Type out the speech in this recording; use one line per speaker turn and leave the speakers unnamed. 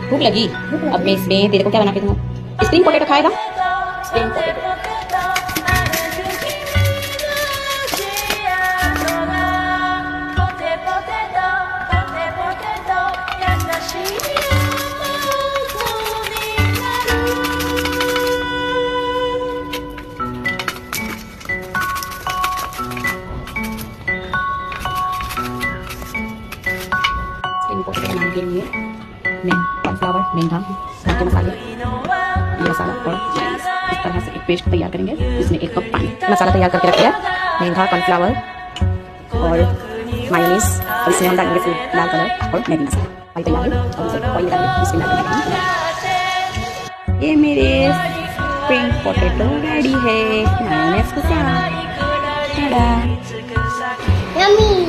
भूख लगी। अब मैं इसमें तेरे को क्या बना के दूँ? स्प्रिंग पोटेटो खाएगा? Spring potato. स्प्रिंग पोटेटो बनाने के लिए मैं कॉर्नफ्लावर, मेंथा, घर के मसाले, ये मसाला और मायोनीज, इस तरह से एक पेस्ट तैयार करेंगे जिसमें 1 कप पानी। मसाला तैयार करके रखिए, मेंथा, कॉर्नफ्लावर और मायोनीज, और इसमें हम डालेंगे फूड लाल कलर और मैगी मसाला। ऑयल तैयार है और उसे ऑयल डालेंगे, इसमें डालेंगे। ये मेरे स्प्रिंग पोटेटो रेडी है मायोनीज के साथ।
Yummy.